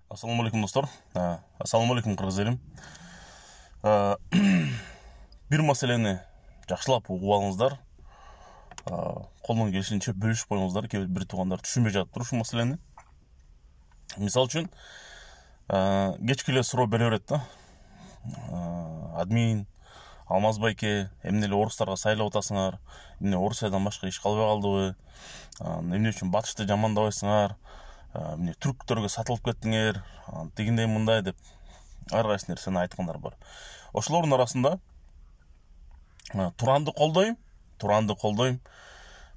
Ассалаумалейкум достар. Ассалаумалейкум қырғыз елім. Bir мәселені жақшылап ұғып алыңыздар. Қолдан келишинче бөлүшүп коюңуздар. Кейбір бір туғандар түшүнбөй жатыптыр ушул маселени. Мисал үчүн кечке эле суроо бере берет да. Админ Алмаз байке, эмне эле орустарга сайлап атасыңар? Эмне Орусиядан башка иш калбай калдыбы? Эмне үчүн батышты жамандабайсыңар? Міне түрктерге сатылып кеттіңер, дегендей мындай деп әрқайсы нерсени айткандар бар. Ошолордун арасында Туранды колдойм,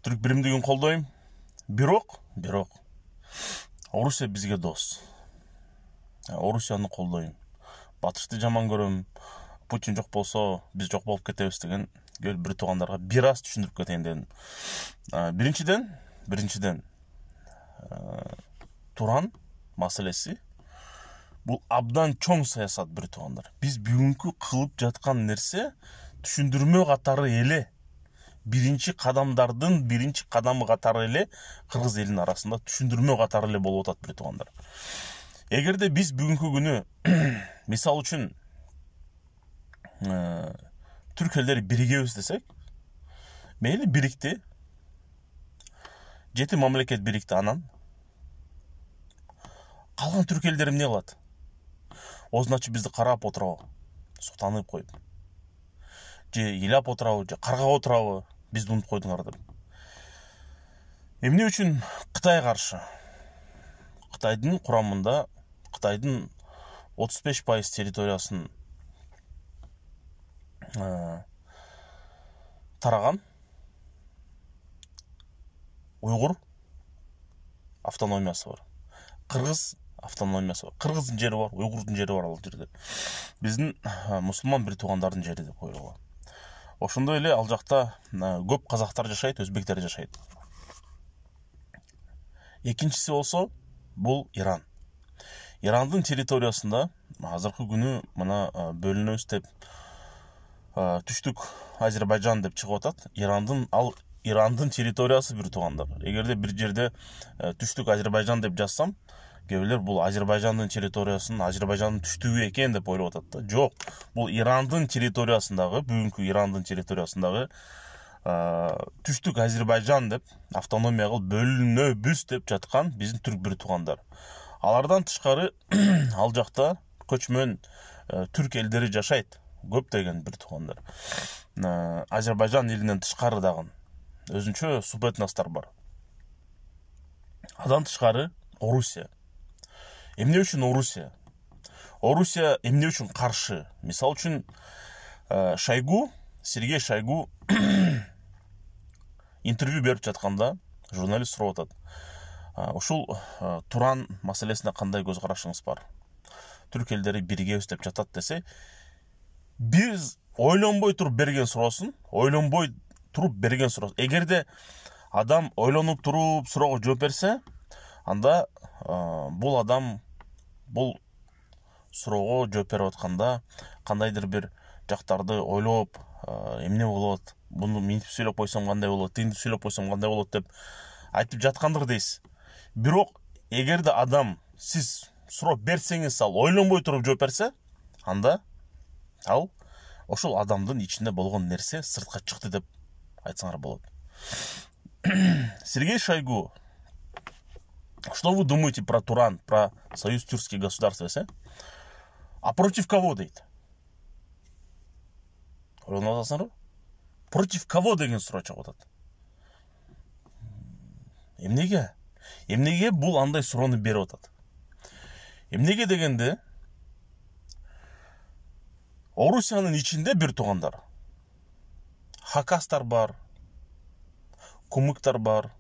түрк биримдигин колдойм. Бирок Орусия бизге дос. Орусияны колдойм. Батышты жаман көрөм. Путин жок болсо, биз жок болуп кетебиз деген бир туугандарга бир аз түшүндүрүп кетейин дедим. Биринчиден Туран маселеси бул абдан чоң саясат бир туугандар. Биз бүгүнкү кылып жаткан нерсе түшүндүрмө катары эле, биринчи кадамы катары эле кыргыз элинин арасында түшүндүрмө катары эле болуп атат бир туугандар. Эгерде биз бүгүнкү күнү мисал үчүн түрк элдери биригебиз десек, мейли бирикти, 7 мамлекет бирикти, анан калган түрк элдери эмне кылат? Означы бизди карап отурабы, суктанып коюп, же ыйлап отурабы, же каргап отурабы, бизди унутуп койдуңар деп. Эмне үчүн Кытай каршы? Кытайдын курамында Кытайдын 35% территориясын тараган уйгур автономиясы бар. Кыргыз автономиясы бар. Кыргыздын жери бар, уйгурдун жери бар ал жерде. Биздин мусулман бир туугандардын жери деп коюлган. Ошондой эле ал жакта көп казактар жашайт, өзбектер жашайт. Экинчиси болсо бул Иран. Ирандын территориясында азыркы күнү мына бөлүнөбүз деп түштүк Азербайжан деп чыгып атат. Ирандын территориясы бир туугандар. Эгерде бир жерде түштүк Азербайжан деп жазсам, кээбилер бул Азербайжандын территориясын, Азербайжандын түштүгү экен деп ойлоп атат да. Жок, бул Ирандын территориясындагы, бүгүнкү Ирандын территориясындагы түштүк Азербайжан деп автономия кылып бөлүнөбүз деп жаткан биздин түрк бир туугандар. Алардан тышкары ал жакта көчмөн түрк элдери жашайт, көп деген бир туугандар. Азербайжан элинен тышкары дагы өзүнчө субэтностор бар. Адан тышкары Орусия. Эмне үчүн Орусия? Орусия эмне үчүн каршы? Мисал үчүн Сергей Шойгу интервью берип жатканда журналист сурап атат. Ушул Туран маселесине кандай көз карашыңыз бар? Түрк элдери биригебиз деп жатат десе, биз ойлонбой туруп берген суроосун, Эгерде адам ойлонуп туруп суроого жооп берсе, анда бул адам бул суроого жооп берип атканда кандайдыр бир жактарды ойлоп, эмне болот, буну минтип сүйлөп койсом кандай болот, тигинтип сүйлөп койсом кандай болот деп айтып жаткандыр дейсиз. Бирок эгерде адам сиз сурап берсеңиз, ал ойлонбой туруп жооп берсе, анда ал ошол адамдын ичинде болгон нерсе сыртка чыкты деп айтсаңар болот. Сергей Шойгу, что вы думаете про Туран, про союз тюркских государств, десе? А против кого дейт? Ойлонуп атасыңарбы? Против кого деген суроо чыгып атат. Эмнеге бул андай суроону берип атат? Эмнеге дегенде, Орусиянын ичинде бир туугандар. Хакастар бар, Кумыктар бар,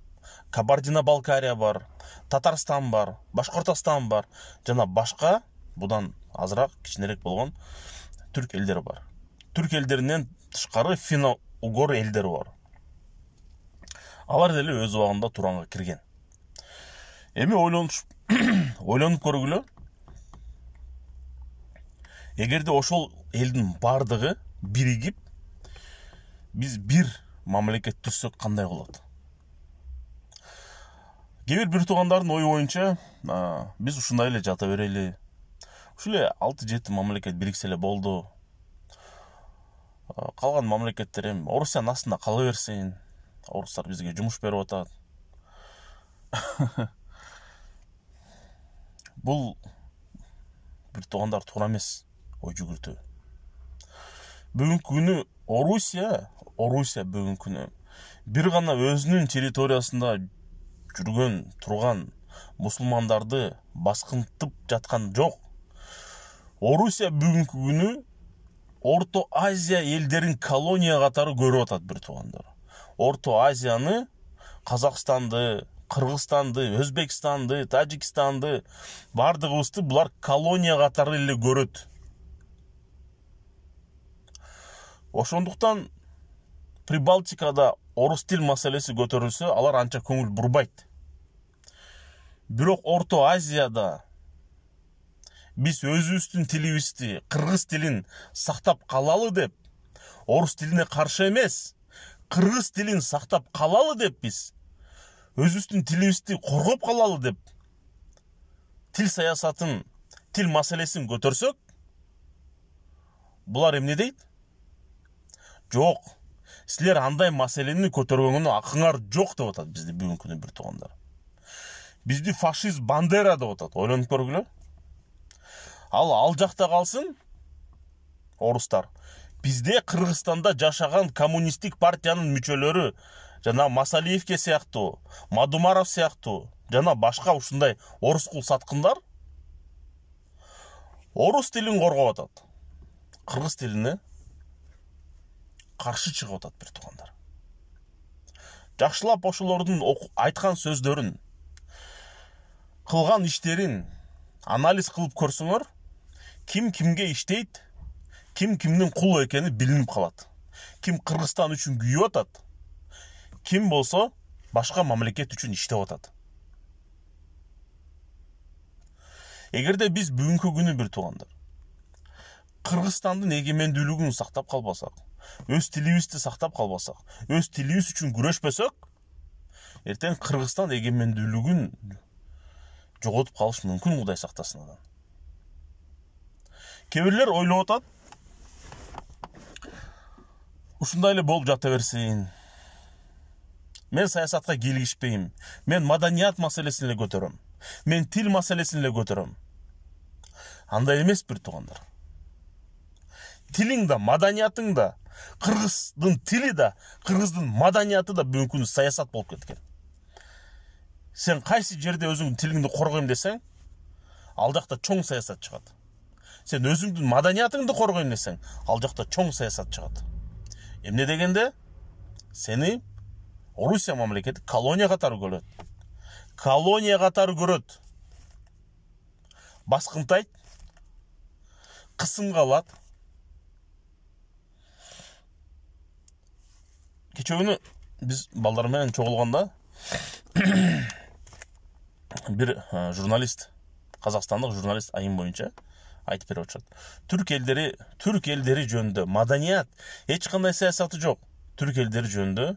Кабардино-Балкария бар, Татарстан бар, Башкортостан бар, жана башка будан азыраак кичинерээк болгон түрк элдери бар. Түрк элдеринен тышкары финно-угор элдери бар. Алар деле өз убагында Туранга кирген. Эми ойлонуп көргүлө. Эгерде ошол элдин бардыгы биригип биз бир мамлекет түзсөк кандай болот? бир туугандардын ою боюнча биз ушундай эле жата берели. Ушул эле 6-7 мамлекет бириксе эле болду. Калган мамлекеттер эми Орусиянын астында кала берсин. Орустар бизге жумуш берип атат. Бул бир туугандар туура эмес ой жүгүртүү. Бүгүнкү күнү Орусия бүгүнкү күнү бир гана өзүнүн территориясында жүргөн турган мусулмандарды баскынтып жаткан жок. Орусия бүгүнкү күнү Орто Азия элдерин колония катары көрүп атат бир туугандар. Орто Азияны, Казакстанды, Кыргызстанды, Өзбекстанды, Тажикстанды, бардыгыбызды булар колония катары эле көрөт. Ошондуктан Прибалтикада орус тил маселеси көтөрүлсө, алар анча көңүл бурбайт. Бирок Орто Азияда биз өзүбүздүн тилибизди, кыргыз тилин сактап калалы деп, орус тилине каршы эмес, кыргыз тилин сактап калалы деп биз өзүбүздүн тилибизди коргоп калалы деп тил саясатын, тил маселесин көтөрсөк, булар эмне дейт? Жок, силер андай маселени көтөргөнгө акыңар жок деп атат бизди бүгүнкү күнү бир туугандар. Бизди фашист Бандера деп атат, ойлонуп көргүлө. Ал жакта калсын, орустар. Бизде Кыргызстанда жашаган коммунисттик партиянын мүчөлөрү, жана Масалиевке сыяктуу, Мадумаров сыяктуу, жана башка ушундай орускул саткындар орус тилин коргоп атат. Кыргыз тилине каршы чыгып атат бир туугандар. Жакшылап ошолордун айткан сөздөрүн, кылган иштерин анализ кылып көрсөңөр, ким кимге иштейт, ким кимдин кулу экени билинип калат. Ким Кыргызстан үчүн күйүп атат, ким болсо башка мамлекет үчүн иштеп атат. Эгерде биз бүгүнкү күнү бир туугандар Кыргызстандын эгемендүүлүгүн сактап калбасак, өз тилибизди сактап калбасак, өз тилибиз үчүн күрөшпөсөк, эртең Кыргызстан эгемендүүлүгүн жоготуп калыш мүмкүн, Кудай сактасын адан. Кээ бирлер ойлоп атат, ушундай эле болуп жата берсин. Мен саясатка кийлигишпейм. Мен маданият маселесин эле көтөрөм. Мен тил маселесин эле көтөрөм. Андай эмес бир туугандар. Тилиң да, маданиятың да, кыргыздын тили да, кыргыздын маданияты да бүгүнкү күнү саясат болуп кеткен. Сен кайсы жерде өзүңдүн тилиңди коргойм десең, ал жакта чоң саясат чыгат. Сен өзүңдүн маданиятыңды коргойм десең, ал жакта чоң саясат чыгат. Эмне дегенде, сени Орусия мамлекети колония катары көрөт. Колония катары көрөт. Баскынтайт, кысымга алат. Кече күнү биз балдар менен чогулганда бир журналист, казакстандык журналист айым боюнча айтып берип атышат. Түрк элдери жөнүндө маданият эч кандай саясаты жок. Түрк элдери жөнүндө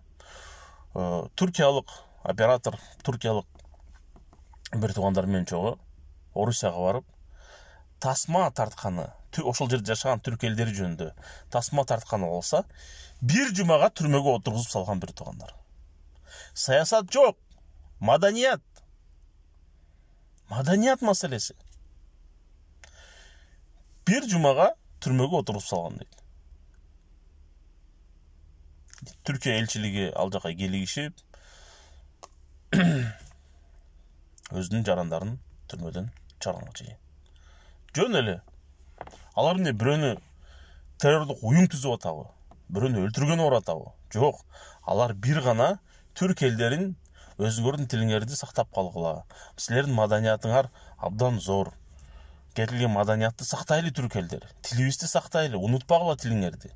туркиялык оператор, туркиялык бир туугандар менен чогуу Орусияга барып, тасма тартканы, ошол жерде жашаган түрк элдери жөнүндө тасма тартканы болса, бир жумага түрмөгө отургузуп салган бир туугандар. Саясат жок, маданият. Маданият маселеси. Бир жумага түрмөгө отургузуп салган дейт. Түркия элчилиги ал жака келигишип, өзүнүн жарандарын түрмөдөн чыгармакчы. Жөн эле. Алар эмне бирөөнү террорлук уюм түзүп атабы? Бирөөнү өлтүргөнү бар атабы? Жок. Алар бир гана түрк элдерин өзүңөрдүн тилиңерди сактап калгыла. Силердин маданиятыңар абдан зор. Кетилген маданиятты сактайлы түрк элдер. Тилибизди сактайлы, унутпагыла тилиңерди.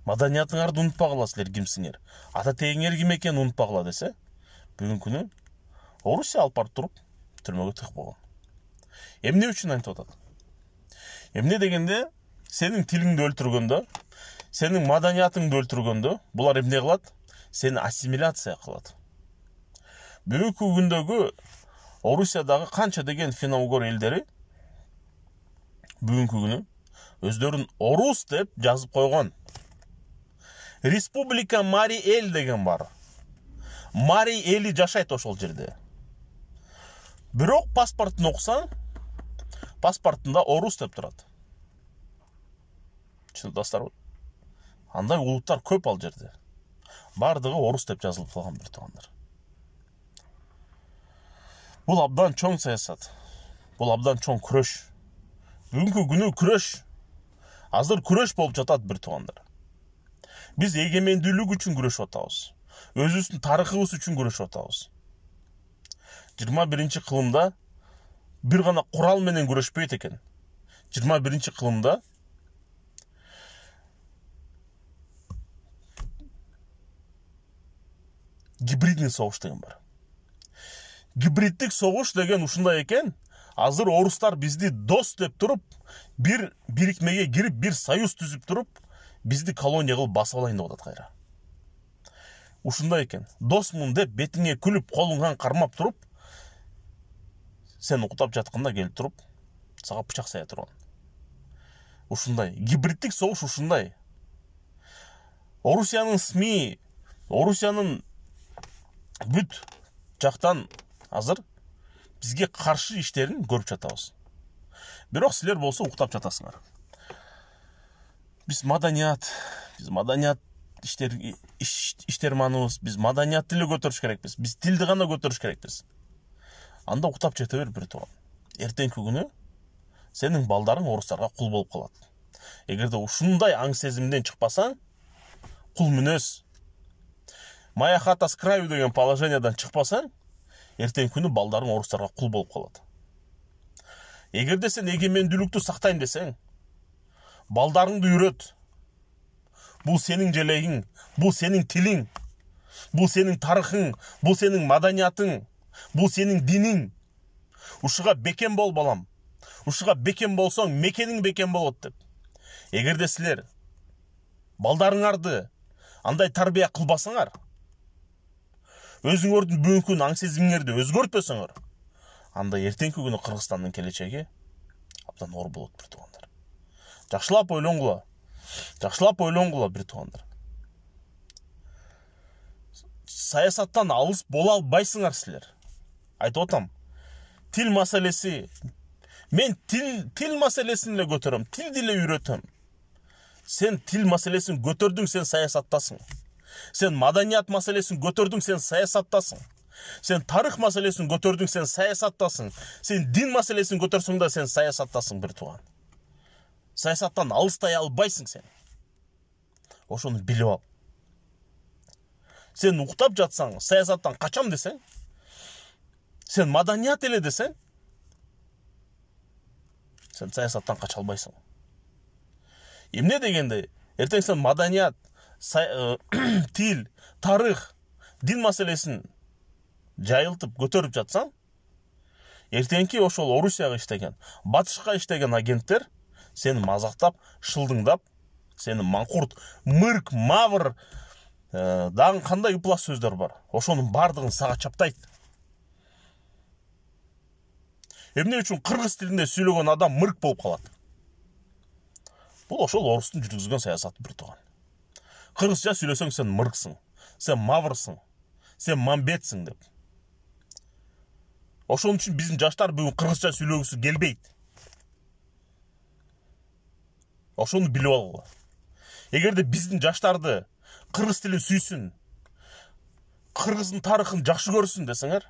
Маданиятыңарды унутпагыла, силер кимсиңер. Ата тегиңер ким экенин унутпагыла десе, бүгүнкү күнү Орусия алып барып туруп түрмөгө тыгып койгон. Эмне үчүн айтып атат? Эмне дегенде, сенин тилиңди өлтүргөндө, сенин маданиятыңды өлтүргөндө, булар эмне кылат? Сени ассимиляция кылат. Бүгүнкү күндөгү Орусиядағы қанша деген финно-угор елдері бүгінгі күні өздерін орус деп жазып қойған. Республика Мари Эл деген бар. Мари Эли жашайды ошол жерде. Бирок паспортун окусаң, паспортунда орус деп турат. Чындастарбы? Андай улуттар көп ал жерде. Бардыгы орус деп жазылып калган бир туугандар. Бул абдан чоң саясат. Бул абдан чоң күрөш. Бүгүнкү күнү күрөш. Азыр күрөш болуп жатат бир туугандар. Биз эгемендүүлүк үчүн күрөшүп атабыз. Өзүбүздүн тарыхыбыз үчүн күрөшүп атабыз. 21 кылымда бир гана курал менен күрөшпөйт экен. 21 кылымда гибридный согуш деген бар. Гибриддик согуш деген ушундай экен. Азыр орустар бизди дос деп туруп, бир бирикмеге кирип, бир союз түзүп туруп, бизди колония кылып басып алайын деп атат кайра. Ушундай экен. Досмун деп бетиңе күлүп, колуңан кармап туруп, сен уктап жатканда келип туруп, сага бычак сая турган. Ушундай. Гибриддик согуш ушундай. Орусиянын СМИ, Орусиянын бүт жактан азыр бизге каршы иштерин көрүп жатабыз. Бирок силер болсо уктап жатасыңар. Биз маданият иштерманыбыз, биз маданиятты эле көтөрүш керекпиз. Биз тилди гана көтөрүш керекпиз. Анда уктап жете бер бир тууган. Эртеңки күнү сенин балдарың орустарга кул болуп калат. Эгерде ушундай аң сезимден чыкпасаң, кул мүнөз, моя хата с краю деген положениядан чыкпасаң, эртеңки күнү балдарың орустарга кул болуп калат. Эгерде сен эгемендүүлүктү сактайм десең, балдарыңды үйрөт. Бул сенин желегиң, бул сенин тилиң, бул сенин тарыхың, бул сенин маданиятың, бул сенин диниң. Ушуга бекем бол, балам. Ушуга бекем болсоң, мекениң бекем болот деп. Эгерде силер балдарыңарды андай тарбия кылбасаңар, өзүңөрдүн бүгүнкү аң сезимиңерди өзгөртпөсөңөр, анда эртеңки күнү Кыргызстандын келечеги абдан оор болот бир туугандар. Жакшылап ойлонгула. Жакшылап ойлонгула бир туугандар. Саясаттан алыс бола албайсыңар силер. Айтып атам. Тил маселеси. Мен тил маселесин эле көтөрөм, тилди эле үйрөтөм. Сен тил маселесин көтөрдүң, сен саясаттасың. Сен маданият маселесин көтөрдүң, сен саясаттасың. Сен тарых маселесин көтөрдүң, сен саясаттасың. Сен дин маселесин көтөрсөң да сен саясаттасың бир тууган. Саясаттан алыстай албайсың сен. Ошону билип ал. Сен уктап жатсаң, саясаттан качам десең, сен маданият эле десең, сен саясаттан кача албайсың. Эмне дегенде, эртең сен маданият, тил, тарых, дин маселесин жайылтып көтөрүп жатсаң, эртеңки ошол Орусияга иштеген, батышка иштеген агенттер сени мазактап, шылдыңдап, сени маңкурт, мырк, мавр, дагы кандай ыплас сөздөр бар. Ошонун бардыгын сага чаптайт. Эмне үчүн кыргыз тилинде сүйлөгөн адам мырк болуп калат? Бул ошол орустун жүргүзгөн саясаты бир тууган. Кыргызча сүйлөсөң сен мырксың, сен маврсың, сен мамбетсиң деп. Ошон үчүн биздин жаштар бүгүн кыргызча сүйлөгүсү келбейт. Ошону билип алгыла. Эгерде биздин жаштарды кыргыз тилин сүйсүн, кыргыздын тарыхын жакшы көрсүн десеңер,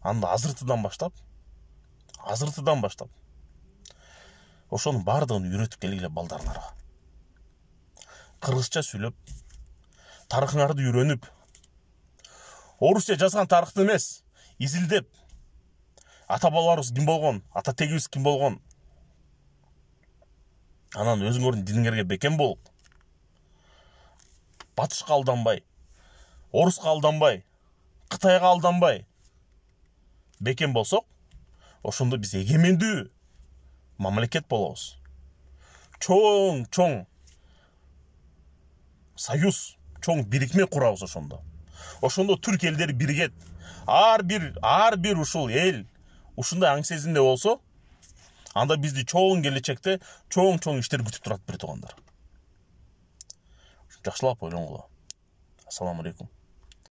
анда азыртыдан баштап, ошонун бардыгын үйрөтүп келгиле балдарыңарга. Кыргызча сүйлөп, тарыхыңарды үйрөнүп, Орусия жазган тарыхты эмес, изилдеп, ата бабаларыбыз ким болгон, ата тегибиз ким болгон, анан өзүңөрдүн диниңерге бекем болуп, батышка алданбай, оруска алданбай, Кытайга алданбай бекем болсок, ошондо биз эгемендүү мамлекет болобуз. Чоң союз, чоң бирикме курабыз ошондо. Ошондо түрк элдери биригет. Ар бир ушул эл ушундай аң сезимде болсо, анда бизди чоң келечекте чоң иштер күтүп турат, бир туугандар. Жакшылап ойлонгула. Ассаламу алейкум.